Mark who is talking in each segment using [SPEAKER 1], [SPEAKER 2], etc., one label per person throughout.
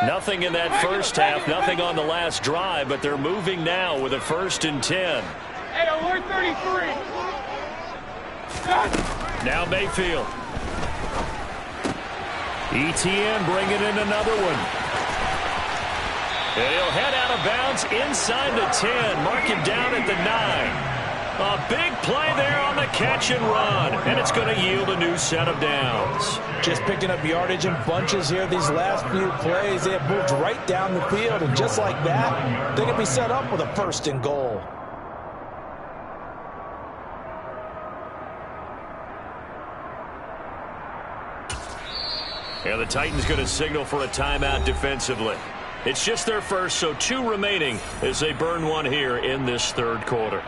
[SPEAKER 1] Nothing in that first half, nothing on the last drive, but they're moving now with a 1st and 10.
[SPEAKER 2] Hey, alert 33.
[SPEAKER 1] Now Mayfield. ETN bringing in another one. And he'll head out of bounds inside the 10. Mark him down at the 9. A big play there on the catch and run. And it's going to yield a new set of downs.
[SPEAKER 3] Just picking up yardage in bunches here these last few plays. They have moved right down the field. And just like that, they can be set up with a 1st and goal.
[SPEAKER 1] And the Titans going to signal for a timeout defensively. It's just their first, so 2 remaining as they burn one here in this 3rd quarter.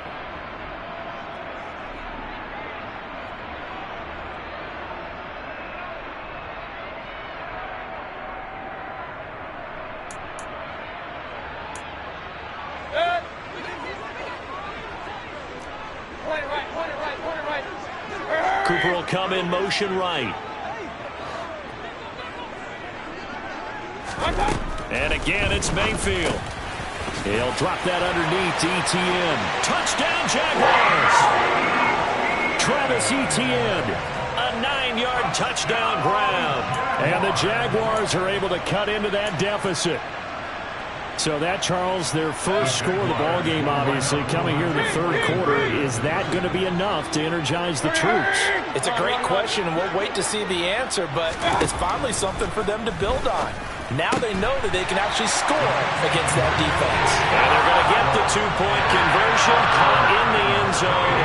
[SPEAKER 1] Cooper will come in motion right. And again, it's Mayfield. He'll drop that underneath to ETN. Touchdown, Jaguars! Travis Etienne, a 9-yard touchdown grab. And the Jaguars are able to cut into that deficit. So that, Charles, their first score of the ballgame, obviously, coming here in the 3rd quarter. Is that going to be enough to energize the troops?
[SPEAKER 3] It's a great question, and we'll wait to see the answer, but it's finally something for them to build on. Now they know that they can actually score against that defense.
[SPEAKER 1] And they're going to get the 2-point conversion, caught in the end zone,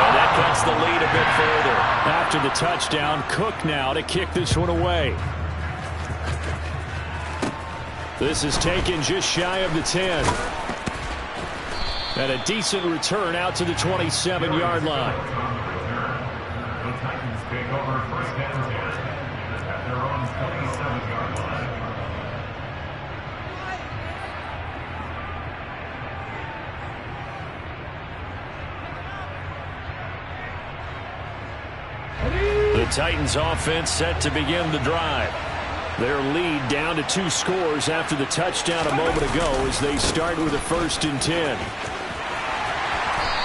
[SPEAKER 1] and that cuts the lead a bit further.
[SPEAKER 4] After the touchdown, Cook now to kick this one away. This is taken just shy of the 10. And a decent return out to the 27-yard line.
[SPEAKER 5] The Titans take over 1st and 10 at their own 27-yard line.
[SPEAKER 1] The Titans offense set to begin the drive. Their lead down to 2 scores after the touchdown a moment ago as they start with a 1st and 10.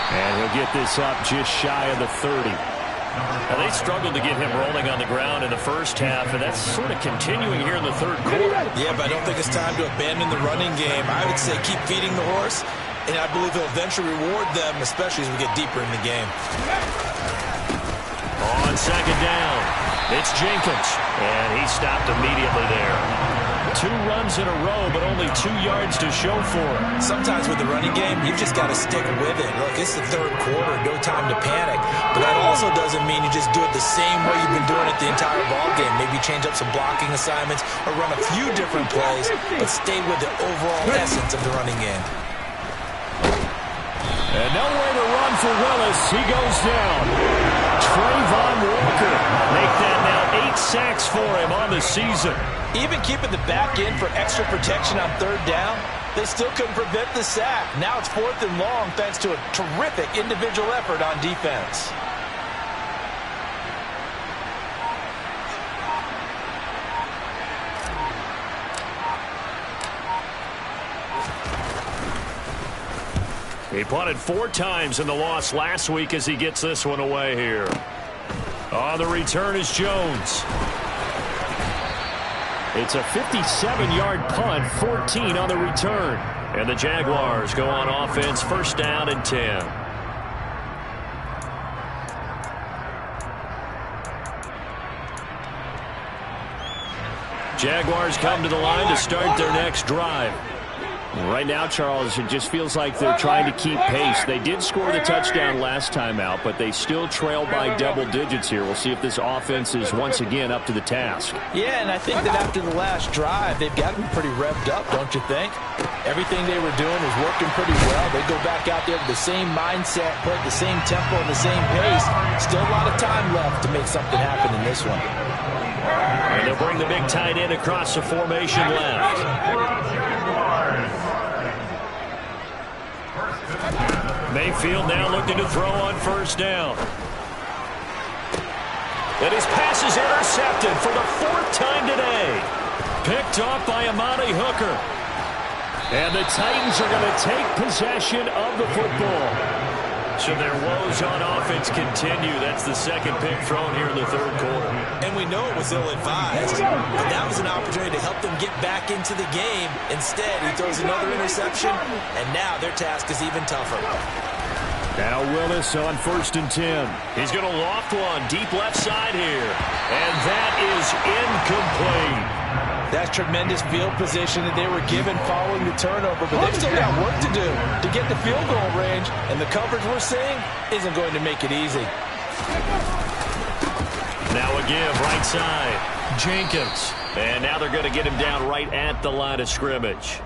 [SPEAKER 1] And he'll get this up just shy of the 30. Now, they struggled to get him rolling on the ground in the first half, and that's sort of continuing here in the 3rd quarter.
[SPEAKER 3] Yeah, but I don't think it's time to abandon the running game. I would say keep feeding the horse, and I believe he'll eventually reward them, especially as we get deeper in the game.
[SPEAKER 1] On 2nd down, it's Jenkins, and he stopped immediately there. 2 runs in a row, but only 2 yards to show for it.
[SPEAKER 3] Sometimes with the running game, you've just got to stick with it. Look, it's the 3rd quarter, no time to panic. But that also doesn't mean you just do it the same way you've been doing it the entire ball game. Maybe change up some blocking assignments or run a few different plays, but stay with the overall essence of the running game.
[SPEAKER 4] And nowhere to run for Willis. He goes down. Trayvon Walker.
[SPEAKER 1] Make that now 8 sacks for him on the season.
[SPEAKER 3] Even keeping the back end for extra protection on 3rd down, they still couldn't prevent the sack. Now it's 4th and long thanks to a terrific individual effort on defense.
[SPEAKER 1] He punted 4 times in the loss last week as he gets this one away here. On the return is Jones.
[SPEAKER 4] It's a 57-yard punt, 14 on the return.
[SPEAKER 1] And the Jaguars go on offense, 1st down and 10. Jaguars come to the line to start their next drive.
[SPEAKER 4] Right now, Charles, it just feels like they're trying to keep pace. They did score the touchdown last time out, but they still trail by double digits here. We'll see if this offense is once again up to the task.
[SPEAKER 3] Yeah, and I think that after the last drive, they've got to be pretty revved up, don't you think? Everything they were doing was working pretty well. They go back out there with the same mindset, play at the same tempo and the same pace. Still a lot of time left to make something happen in this one.
[SPEAKER 1] And they'll bring the big tight end across the formation left. Mayfield now looking to throw on 1st down. And his pass is intercepted for the 4th time today. Picked off by Amani Hooker. And the Titans are going to take possession of the football. So their woes on offense continue. That's the second pick thrown here in the third quarter.
[SPEAKER 3] And we know it was ill-advised, but that was an opportunity to help them get back into the game. Instead, he throws another interception, and now their task is even tougher.
[SPEAKER 1] Now Willis on 1st and 10. He's going to loft one deep left side here. And that is incomplete.
[SPEAKER 3] That's tremendous field position that they were given following the turnover, but they've still got work to do to get the field goal range, and the coverage we're seeing isn't going to make it easy.
[SPEAKER 1] Now a give right side. Jenkins. And now they're going to get him down right at the line of scrimmage.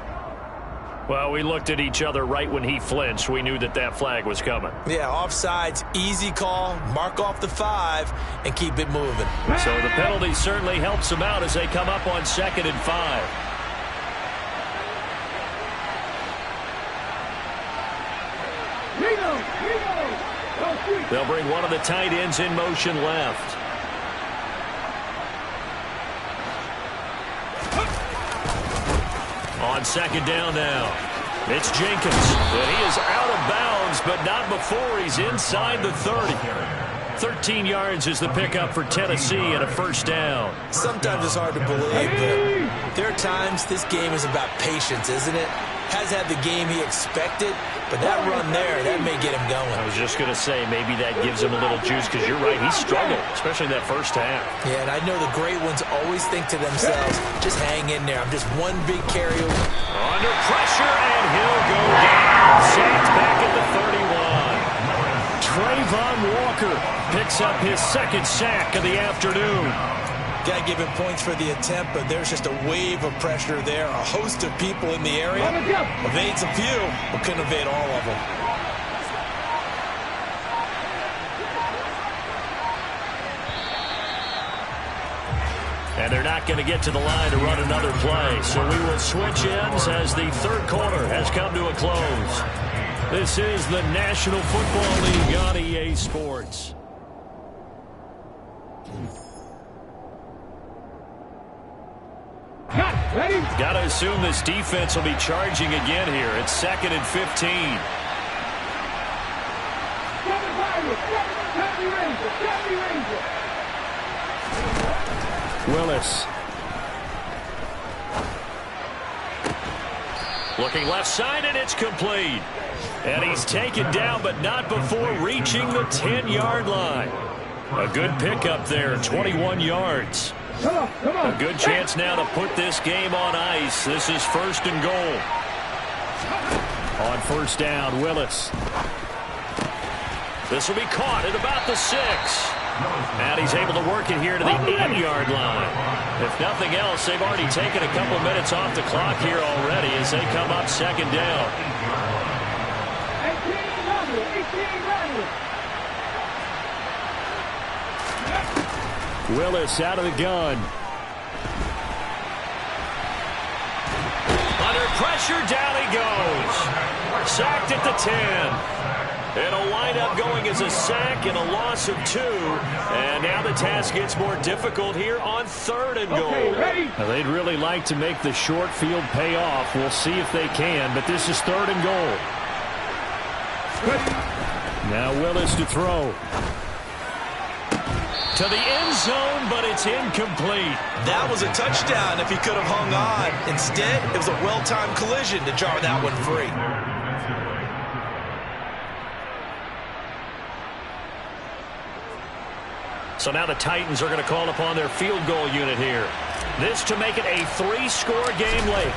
[SPEAKER 1] Well, we looked at each other right when he flinched. We knew that that flag was coming.
[SPEAKER 3] Yeah, offsides, easy call, mark off the 5, and keep it moving.
[SPEAKER 1] So the penalty certainly helps them out as they come up on 2nd and 5. They'll bring one of the tight ends in motion left. On 2nd down now. It's Jenkins. And he is out of bounds, but not before he's inside the 30. 13 yards is the pickup for Tennessee and a 1st down.
[SPEAKER 3] Sometimes it's hard to believe, but there are times this game is about patience, isn't it? Has had the game he expected, but that run there, that may get him going.
[SPEAKER 1] I was just going to say, maybe that gives him a little juice, because you're right, he struggled, especially that first half.
[SPEAKER 3] Yeah, and I know the great ones always think to themselves, just hang in there. I'm just one big carry.
[SPEAKER 1] Under pressure, and he'll go down. Sacked back at the 31. Trayvon Walker picks up his 2nd sack of the afternoon.
[SPEAKER 3] Got to give him points for the attempt, but there's just a wave of pressure there. A host of people in the area. Evades a few, but couldn't evade all of them.
[SPEAKER 1] And they're not going to get to the line to run another play. So we will switch ends as the third quarter has come to a close. This is the National Football League on EA Sports. Got to assume this defense will be charging again here. It's 2nd and 15. Willis. Looking left side, and it's complete. And he's taken down, but not before reaching the 10-yard line. A good pickup there, 21 yards. A good chance now to put this game on ice. This is 1st and goal. On 1st down, Willis. This will be caught at about the 6. And he's able to work it here to the 8-yard line. If nothing else, they've already taken a couple minutes off the clock here already as they come up 2nd down. Willis out of the gun. Under pressure, down he goes. Sacked at the 10. It'll wind up going as a sack and a loss of 2. And now the task gets more difficult here on 3rd and goal. Now, they'd really like to make the short field pay off. We'll see if they can, but this is 3rd and goal. Now Willis to throw. To the end zone, but it's incomplete.
[SPEAKER 3] That was a touchdown if he could have hung on. Instead, it was a well-timed collision to jar that one free.
[SPEAKER 1] So now the Titans are going to call upon their field goal unit here. This to make it a 3-score game late.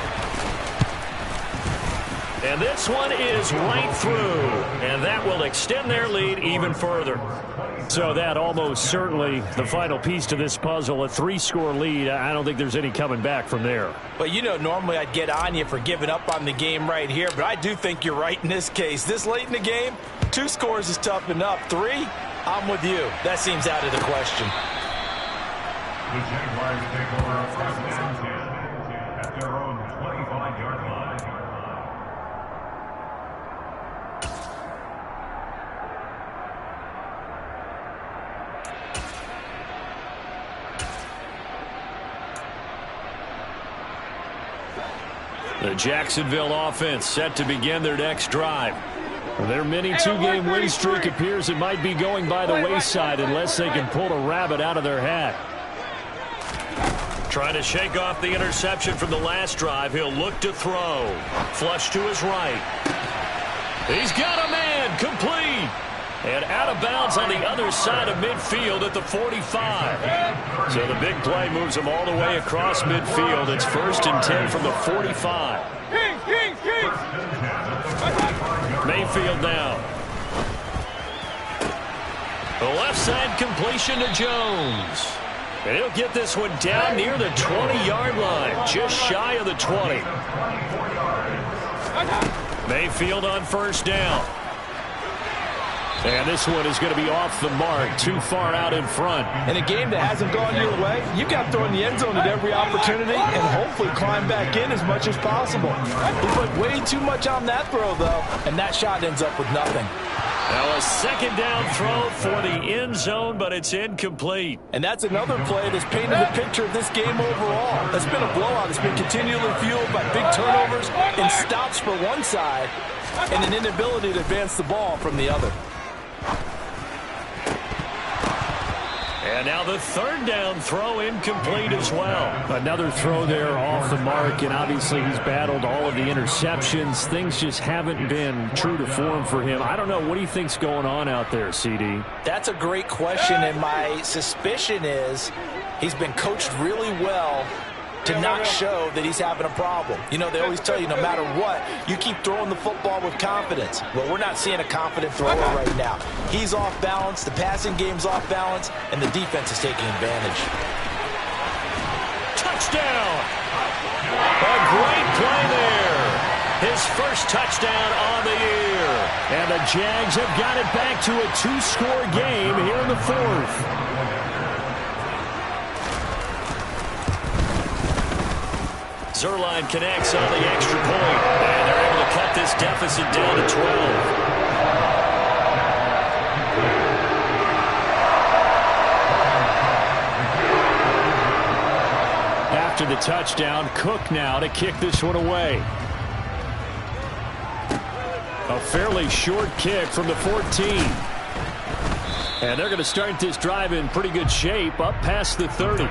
[SPEAKER 1] And this one is right through. And that will extend their lead even further. So that almost certainly the final piece to this puzzle, a 3-score lead. I don't think there's any coming back from there.
[SPEAKER 3] Well, you know, normally I'd get on you for giving up on the game right here, but I do think you're right in this case. This late in the game, 2 scores is tough enough. 3, I'm with you. That seems out of the question.
[SPEAKER 5] The Jaguars take over 1st and 10 at their own 25-yard line.
[SPEAKER 1] The Jacksonville offense set to begin their next drive. Their mini two-game win streak appears it might be going by the wayside unless they can pull a rabbit out of their hat. Trying to shake off the interception from the last drive. He'll look to throw. Flush to his right. He's got a man. Complete. And out of bounds on the other side of midfield at the 45. So the big play moves him all the way across midfield. It's 1st and 10 from the 45. Mayfield now. The left side completion to Jones. And he'll get this one down near the 20-yard line, just shy of the 20. Mayfield on 1st down. And this one is going to be off the mark, too far out in front.
[SPEAKER 3] In a game that hasn't gone your way, you've got to throw in the end zone at every opportunity and hopefully climb back in as much as possible. He put way too much on that throw, though, and that shot ends up with nothing.
[SPEAKER 1] Now a 2nd down throw for the end zone, but it's incomplete.
[SPEAKER 3] And that's another play that's painted the picture of this game overall. It's been a blowout. It's been continually fueled by big turnovers and stops for one side and an inability to advance the ball from the other.
[SPEAKER 1] And now the 3rd down throw incomplete as well.
[SPEAKER 4] Another throw there off the mark, and obviously he's battled all of the interceptions. Things just haven't been true to form for him. I don't know. What do you think's going on out there, CD?
[SPEAKER 3] That's a great question, and my suspicion is he's been coached really well to not show that he's having a problem. You know, they always tell you no matter what, you keep throwing the football with confidence. Well, we're not seeing a confident thrower right now. He's off balance, the passing game's off balance, and the defense is taking advantage.
[SPEAKER 1] Touchdown! A great play there. His first touchdown on the year.
[SPEAKER 4] And the Jags have got it back to a 2-score game here in the 4th.
[SPEAKER 1] Zuerlein connects on the extra point, and they're able to cut this deficit down to 12.
[SPEAKER 4] After the touchdown, Cook now to kick this one away. A fairly short kick from the 14. And they're going to start this drive in pretty good shape, up past the 30.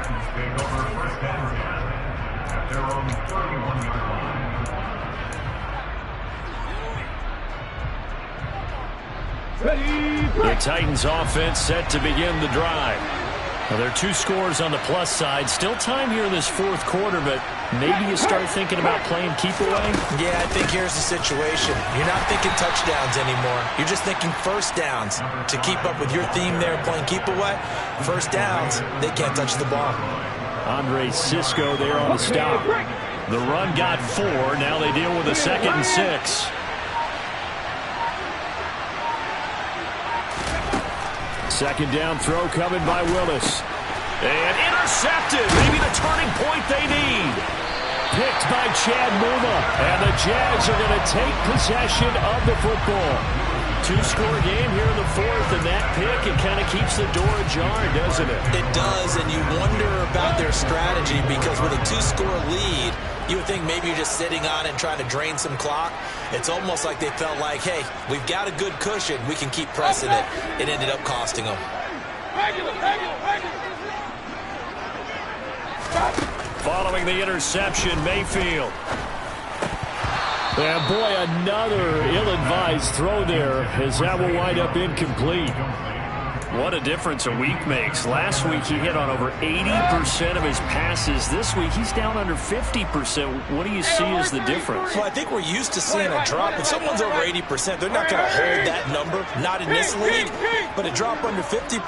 [SPEAKER 1] The Titans offense set to begin the drive. Now, there are 2 scores on the plus side. Still time here in this 4th quarter, but maybe you start thinking about playing keep away?
[SPEAKER 3] Yeah, I think here's the situation. You're not thinking touchdowns anymore. You're just thinking 1st downs. To keep up with your theme there, playing keep away, 1st downs, they can't touch the ball.
[SPEAKER 4] Andre Cisco there on the stop.
[SPEAKER 1] The run got 4. Now they deal with a 2nd and 6.
[SPEAKER 4] Second down throw coming by Willis.
[SPEAKER 1] And intercepted. Maybe the turning point they need.
[SPEAKER 4] Picked by Chad Muma. And the Jags are going to take possession of the football.
[SPEAKER 1] 2-score game here in the 4th, and that pick, it kind of keeps the door ajar, doesn't it?
[SPEAKER 3] It does, and you wonder about their strategy because with a 2-score lead, you would think maybe you're just sitting on it and trying to drain some clock. It's almost like they felt like, hey, we've got a good cushion. We can keep pressing it. It ended up costing them.
[SPEAKER 1] Following the interception, Mayfield.
[SPEAKER 4] And boy, another ill-advised throw there as that will wind up incomplete.
[SPEAKER 1] What a difference a week makes. Last week he hit on over 80% of his passes. This week he's down under 50%. What do you see as the difference?
[SPEAKER 3] Well, I think we're used to seeing a drop. If someone's over 80%, they're not going to hold that number, not in this league. But a drop under 50%,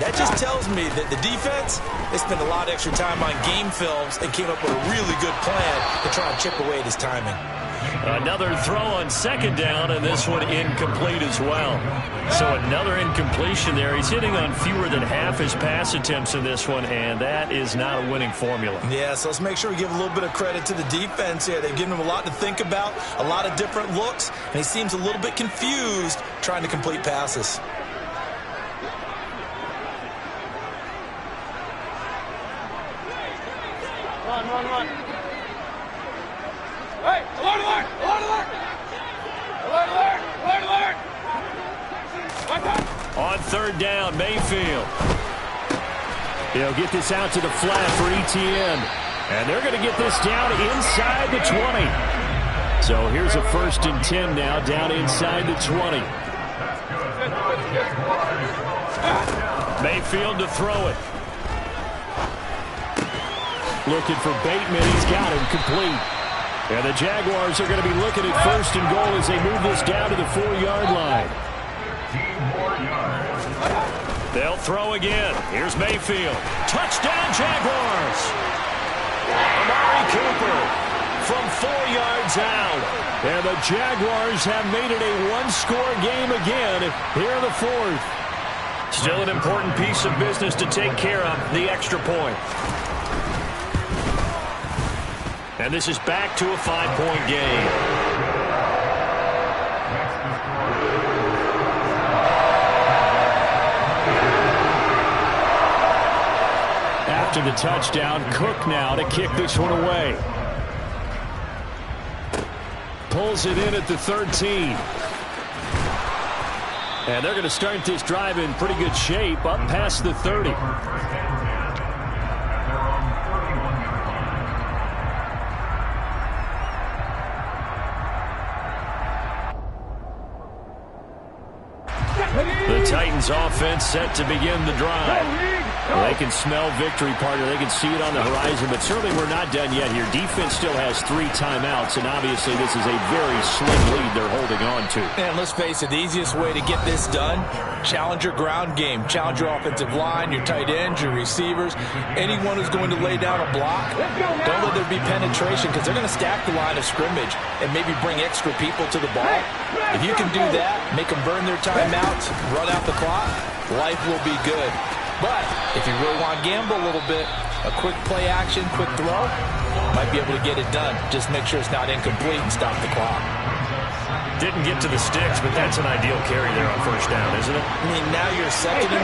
[SPEAKER 3] that just tells me that the defense, they spent a lot of extra time on game films and came up with a really good plan to try and chip away at his timing.
[SPEAKER 1] Another throw on 2nd down, and this one incomplete as well. So another incompletion there. He's hitting on fewer than half his pass attempts in this one, and that is not a winning formula.
[SPEAKER 3] Yeah, so let's make sure we give a little bit of credit to the defense here. They've given him a lot to think about, a lot of different looks, and he seems a little bit confused trying to complete passes.
[SPEAKER 2] Run. Hey!
[SPEAKER 1] third down, Mayfield. He'll get this out to the flat for Etienne. And they're going to get this down inside the 20. So here's a 1st and 10 now, down inside the 20. Mayfield to throw it. Looking for Bateman. He's got him complete. And the Jaguars are going to be looking at 1st and goal as they move this down to the 4-yard line. They'll throw again. Here's Mayfield. Touchdown, Jaguars. Amari Cooper from 4 yards out. And the Jaguars have made it a one-score game again here in the 4th. Still an important piece of business to take care of, the extra point. And this is back to a 5-point game. After the touchdown, Cook now to kick this one away. Pulls it in at the 13. And they're going to start this drive in pretty good shape up past the 30. The Titans offense set to begin the drive. They can smell victory, partner. They can see it on the horizon, but certainly we're not done yet here. Defense still has 3 timeouts, and obviously this is a very slim lead they're holding on to.
[SPEAKER 3] And let's face it, the easiest way to get this done, challenge your ground game. Challenge your offensive line, your tight ends, your receivers, anyone who's going to lay down a block. Don't let there be penetration because they're going to stack the line of scrimmage and maybe bring extra people to the ball. If you can do that, make them burn their timeouts, run out the clock, life will be good. But if you really want to gamble a little bit, a quick play action, quick throw, might be able to get it done. Just make sure it's not incomplete and stop the clock.
[SPEAKER 1] Didn't get to the sticks, but that's an ideal carry there on 1st down, isn't it?
[SPEAKER 3] I mean, now you're 2nd and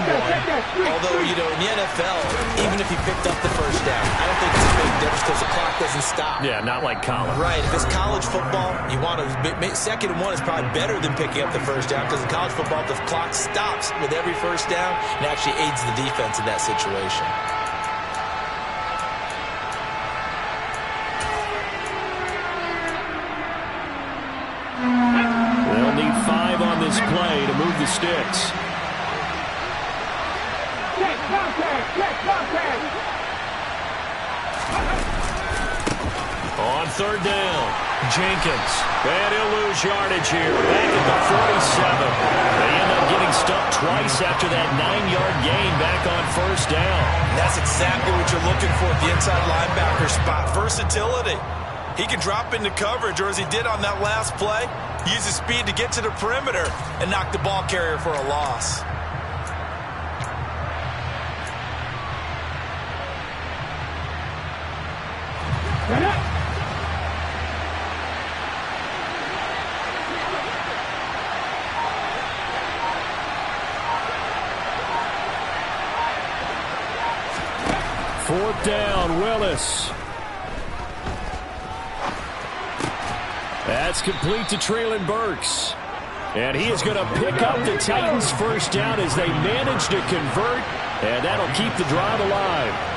[SPEAKER 3] 1. Although, you know, in the NFL, even if you picked up the 1st down, I don't think it's a big difference because the clock doesn't stop.
[SPEAKER 1] Yeah, not like college.
[SPEAKER 3] Right. If it's college football, you want to 2nd and 1 is probably better than picking up the 1st down because in college football, the clock stops with every 1st down and actually aids the defense in that situation.
[SPEAKER 1] They'll need 5 on this play to move the sticks. On 3rd down, Jenkins. And he'll lose yardage here. Back at the 47. They end up getting stuck twice after that 9-yard gain back on 1st down.
[SPEAKER 3] That's exactly what you're looking for at the inside linebacker spot. Versatility. He can drop into coverage, or as he did on that last play, use his speed to get to the perimeter and knock the ball carrier for a loss.
[SPEAKER 1] Fourth down, Willis. That's complete to Treylon Burks. And he is going to pick up the Titans' 1st down as they manage to convert. And that'll keep the drive alive.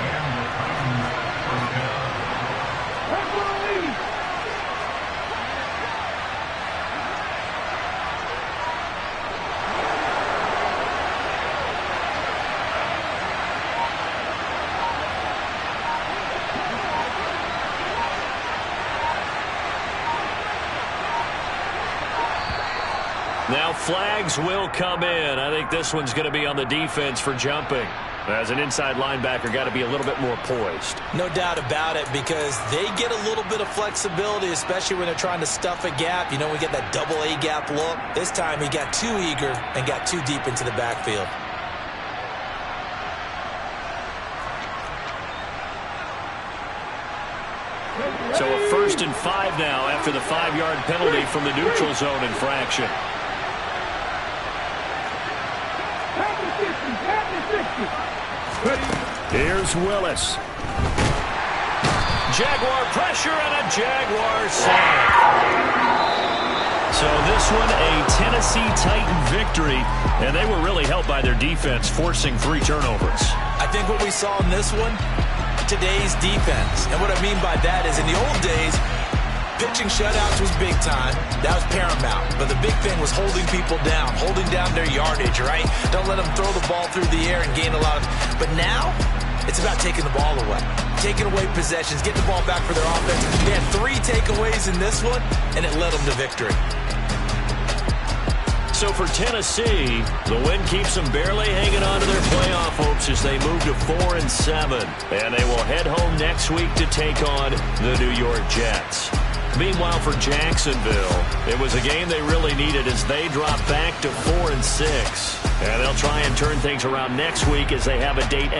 [SPEAKER 1] Now flags will come in. I think this one's going to be on the defense for jumping. As an inside linebacker, got to be a little bit more poised.
[SPEAKER 3] No doubt about it, because they get a little bit of flexibility, especially when they're trying to stuff a gap. You know, we get that double A gap look. This time he got too eager and got too deep into the backfield.
[SPEAKER 1] So a 1st and 5 now after the 5-yard penalty from the neutral zone infraction. Here's Willis. Jaguar pressure and a Jaguar sack. So this one, a Tennessee Titan victory, and they were really helped by their defense, forcing 3 turnovers.
[SPEAKER 3] I think what we saw in this one, today's defense. And what I mean by that is in the old days, pitching shutouts was big time. That was paramount. But the big thing was holding people down, holding down their yardage, right? Don't let them throw the ball through the air and gain a lot of... But now, it's about taking the ball away. Taking away possessions, getting the ball back for their offense. They had 3 takeaways in this one, and it led them to victory.
[SPEAKER 1] So for Tennessee, the win keeps them barely hanging on to their playoff hopes as they move to 4-7. And they will head home next week to take on the New York Jets. Meanwhile, for Jacksonville, it was a game they really needed as they drop back to 4-6. And they'll try and turn things around next week as they have a date